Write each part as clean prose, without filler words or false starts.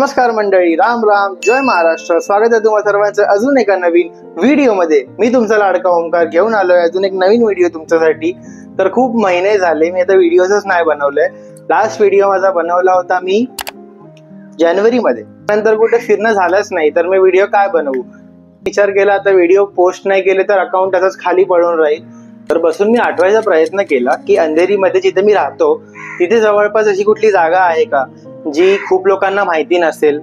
नमस्कार मंडळी, राम राम, जय महाराष्ट्र. स्वागत आहे तुम्हा सर्वांचं अजून एका नवीन व्हिडिओ मध्ये. मी तुमचा लाडका ओमकार घेऊन आलोय अजून एक नवीन व्हिडिओ तुमच्यासाठी. तर खूप महिने झाले मी आता व्हिडिओच नाही बनवले. लास्ट व्हिडिओ माझा बनवला होता मी जानेवारी मध्ये, नंतर कुठे फिरणं झालंच नाही. तर मी व्हिडिओ काय बनवू विचार केला. आता व्हिडिओ पोस्ट नाही केले तर अकाउंट असंच खाली पडून राहील. तर बसून मी आठवायचा प्रयत्न केला की अंधेरीमध्ये जिथे मी राहतो तिथे जवळपास अशी कुठली जागा आहे का जी खूप लोकांना माहिती नसेल,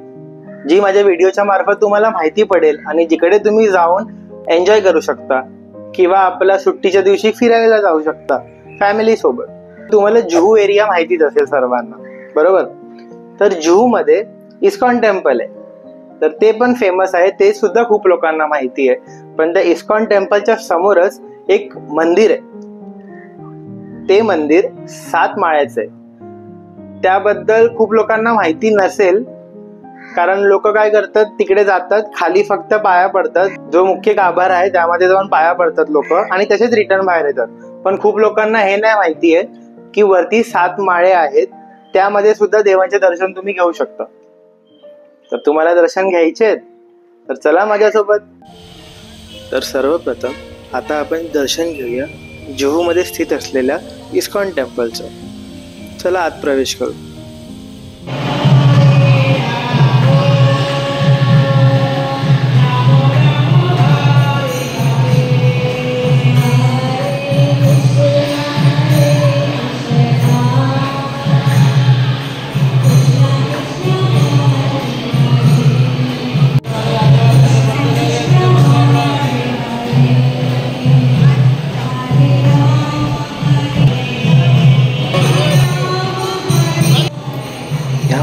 जी माझ्या व्हिडिओच्या मार्फत तुम्हाला माहिती पडेल आणि जिकडे तुम्ही जाऊन एन्जॉय करू शकता किंवा आपल्या सुट्टीच्या दिवशी फिरायला जाऊ शकता फॅमिली सोबत. तुम्हाला जुहू एरिया माहितीच असेल सर्वांना, बरोबर? तर जुहू मध्ये इस्कॉन टेम्पल आहे, तर ते पण फेमस आहे, ते सुद्धा खूप लोकांना माहिती आहे. पण त्या इस्कॉन टेम्पलच्या समोरच एक मंदिर आहे. ते मंदिर 7 माळ्याचं आहे. त्याबद्दल खूप लोकांना माहिती नसेल, कारण लोक काय करतात, तिकडे जातात, खाली फक्त पाया पडतात, जो मुख्य गाभारा आहे त्यामध्ये जाऊन पाया पडतात लोक आणि तसेच रिटर्न बाहेर येतात. पण खूप लोकांना हे नाही माहिती आहे की वरती 7 माळे आहेत, त्यामध्ये सुद्धा देवांचे दर्शन तुम्ही घेऊ शकता. तर तुम्हाला दर्शन घ्यायचे आहेत तर चला माझ्यासोबत. तर सर्वप्रथम आता आपण दर्शन घेऊया जुहू मध्ये स्थित असलेल्या इस्कॉन टेम्पलचं. चला आत प्रवेश करू.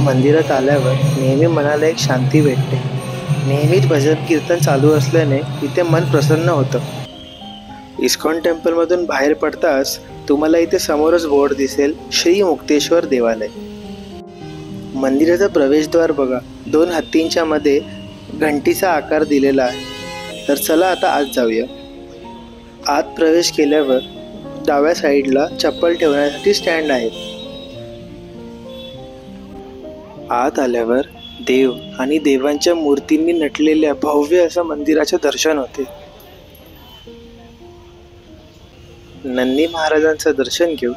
मंदिरात आल्यावर नेहमी मनाला एक शांती भेटते. नेहमीच भजन कीर्तन चालू असल्याने इथे मन प्रसन्न होतं. इस्कॉन टेम्पलमधून बाहेर पडताच तुम्हाला इथे समोरच बोर्ड दिसेल, श्री मुक्तेश्वर देवालय. मंदिराचा प्रवेशद्वार बघा, 2 हत्तींच्या मध्ये घंटीचा आकार दिलेला आहे. तर चला आता आत जाऊया. आत प्रवेश केल्यावर डाव्या साईडला चप्पल ठेवण्यासाठी स्टँड आहेत. आत आल्यावर देव आणि देवांच्या मूर्तींनी नटलेल्या भव्य असं मंदिराचे दर्शन होते. नंदी महाराजांचं दर्शन घेऊ.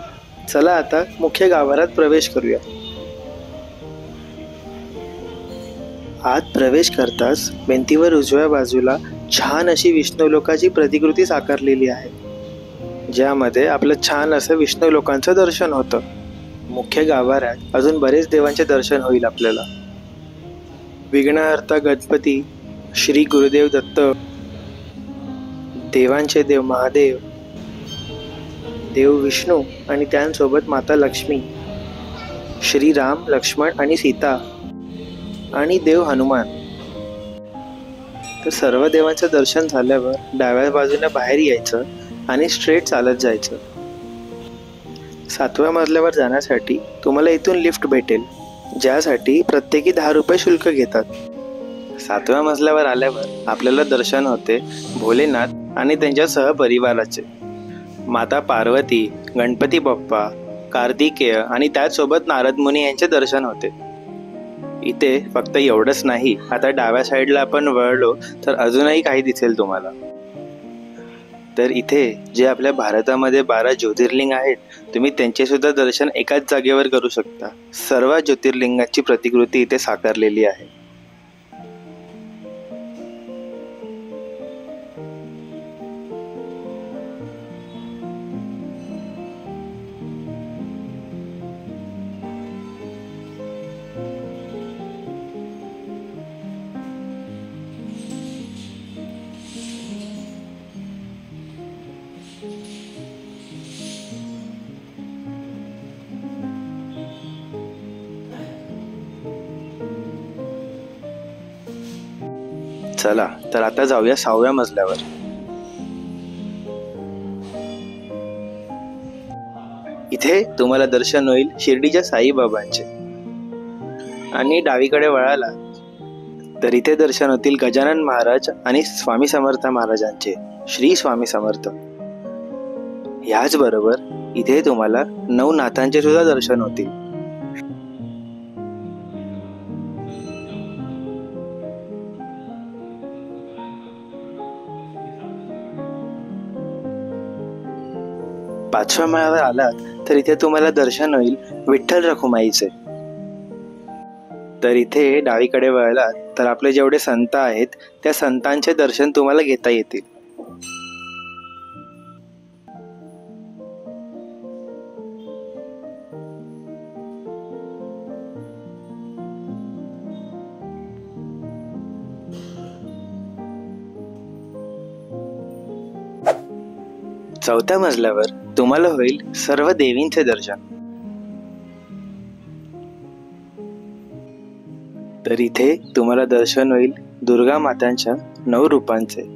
चला आता मुख्य गाभाऱ्यात प्रवेश करूया. आत प्रवेश करताच भिंतीवर उजव्या बाजूला छान अशी विष्णुलोकाची प्रतिकृती साकारलेली आहे, ज्यामध्ये आपलं छान असं विष्णुलोकांचं दर्शन होतं. मुख्य गाभाऱ्यात अजून बरेच देवांचे दर्शन होईल आपल्याला. विघ्नहर्ता गणपती, श्री गुरुदेव दत्त, देवांचे देव महादेव, देव विष्णू आणि त्यांसोबत माता लक्ष्मी, श्री राम, लक्ष्मण आणि सीता आणि देव हनुमान. तर सर्व देवांचं दर्शन झाल्यावर डाव्या बाजूने बाहेर यायचं आणि स्ट्रेट चालत जायचं. 7व्या मजल्यावर जाण्यासाठी तुम्हाला इथून लिफ्ट भेटेल, ज्यासाठी प्रत्येकी 10 रुपये शुल्क घेतात. 7व्या मजल्यावर आल्यावर आपल्याला दर्शन होते भोलेनाथ आणि त्यांच्या सहपरिवाराचे. माता पार्वती, गणपती बाप्पा, कार्तिकेय आणि त्याचसोबत नारद मुनी यांचे दर्शन होते. इथे फक्त एवढंच नाही, आता डाव्या साईडला आपण वळलो तर अजूनही काही दिसेल तुम्हाला. तर इथे जे आपल्या भारतामध्ये 12 ज्योतिर्लिंग आहेत, तुम्ही त्यांचे सुद्धा दर्शन एकाच जागेवर करू शकता. सर्व ज्योतिर्लिंगाची प्रतिकृती इथे साकारलेली आहे. चला तर आता जाऊया 6व्या मजल्यावर. इथे तुम्हाला दर्शन होईल शिर्डीच्या साईबाबांचे. आणि डावीकडे वळाला तर इथे दर्शन होतील गजानन महाराज आणि स्वामी समर्थ महाराजांचे, श्री स्वामी समर्थ. याचबरोबर इथे तुम्हाला नवनाथांचे सुद्धा दर्शन होतील. 5व्या माळ्यावर आलात तर इथे तुम्हाला दर्शन होईल विठ्ठल रखुमाईचे। तर इथे डावीकडे वळलात तर आपले जेवढे संत आहेत त्या संतांचे दर्शन तुम्हाला घेता येतील। चौथ्या मजल्यावर तुम्हाला होईल सर्व देवींचे दर्शन। तर इथे तुम्हाला दर्शन होईल दुर्गा मातांच्या 9 रूपांचे।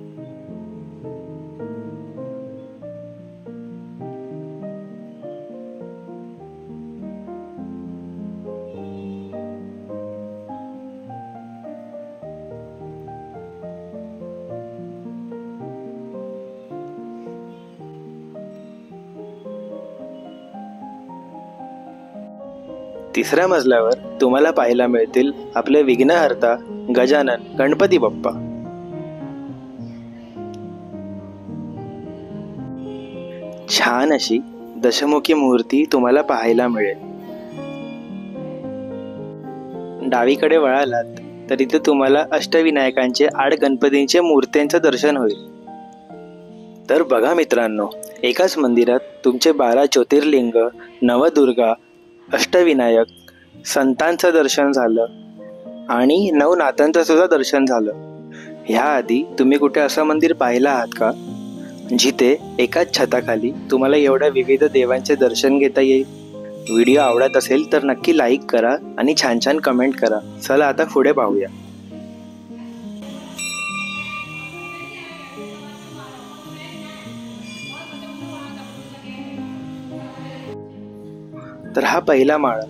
तिसऱ्या मजल्यावर तुम्हाला पाहायला मिळतील आपले विघ्नहर्ता गजानन गणपती बाप्पा। छान अशी दशमुखी मूर्ती तुम्हाला पाहायला मिळेल। डावीकडे वळालात तर इथे तुम्हाला अष्टविनायकांचे 8 गणपतींचे मूर्त्यांचे दर्शन होईल। तर बघा मित्रांनो, एकाच मंदिरात तुमचे 12 ज्योतिर्लिंग, नवदुर्गा, अष्टविनायक, संतांचं दर्शन झालं आणि 9 नाथांचं सुद्धा दर्शन झालं। ह्याआधी तुम्ही कुठे असं मंदिर पाहिलं आहात का जिथे एकाच छताखाली तुम्हाला एवढ्या विविध देवांचे दर्शन घेता येईल? व्हिडिओ आवडत असेल तर नक्की लाईक करा आणि छान छान कमेंट करा। चला आता पुढे पाहूया। तर हा पहिला माळा,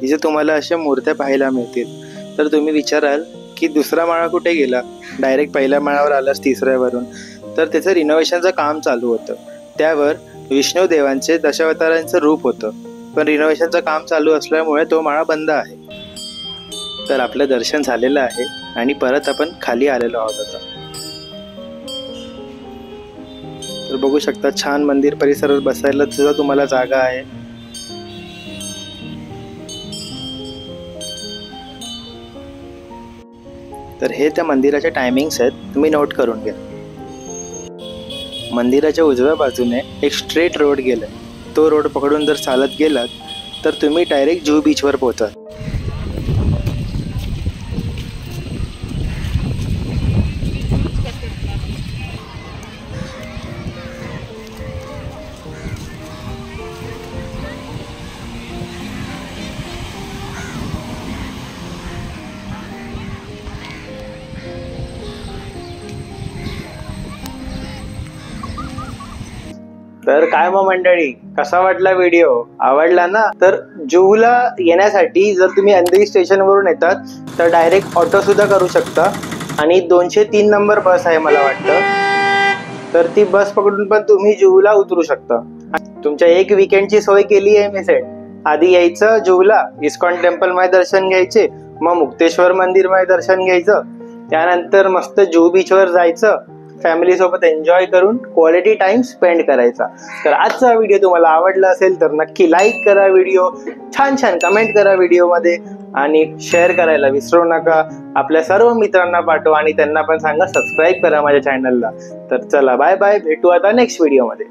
जिथे तुम्हाला अशा मूर्त्या पाहायला मिळतील। तर तुम्ही विचाराल की दुसरा माळा कुठे गेला, डायरेक्ट पहिल्या माळावर आलास तिसऱ्यावरून? तर त्याचं रिनोव्हेशनचं काम चालू होतं। त्यावर विष्णू देवांचे दशावतारांचं रूप होतं, पण रिनोव्हेशनचं काम चालू असल्यामुळे तो माळा बंद आहे। तर आपलं दर्शन झालेलं आहे आणि परत आपण खाली आलेलो आहोत आता। तर बघू शकता छान मंदिर परिसरात बसायला सुद्धा तुम्हाला जागा आहे। तर हे त्या मंदिराचे टायमिंग्स आहेत, तुम्ही नोट करून घ्या। मंदिराच्या उजव्या बाजूने एक स्ट्रेट रोड गेलाय, तो रोड पकडून जर चालत गेलात तर तुम्ही डायरेक्ट जुहू बीचवर पोहोचाल। तर काय मग मंडळी, कसा वाटला व्हिडिओ? आवडला ना? तर जुहूला येण्यासाठी जर तुम्ही अंधेरी स्टेशनवरून येतात तर डायरेक्ट ऑटो सुद्धा करू शकता आणि 203 नंबर बस आहे मला वाटतं। तर ती बस पकडून पण तुम्ही जुहूला उतरू शकता। तुमच्या एक वीकेंडची सोय केली आहे मी सेट। आधी यायचं जुहूला, इस्कॉन टेम्पल मध्ये दर्शन घ्यायचे, मग मुक्तेश्वर मंदिर मध्ये दर्शन घ्यायचं, त्यानंतर मस्त जुहू बीचवर जायचं, फॅमिली सोबत एन्जॉय करून क्वालिटी टाइम स्पेंड करायचा। तर आजचा व्हिडिओ तुम्हाला आवडला असेल तर नक्की लाईक करा व्हिडिओ, छान छान कमेंट करा व्हिडिओमध्ये आणि शेअर करायला विसरू नका। आपल्या सर्व मित्रांना पाठवा आणि त्यांना पण सांगा सबस्क्राईब करा माझ्या चॅनलला। तर चला बाय बाय, भेटू आता नेक्स्ट व्हिडिओमध्ये।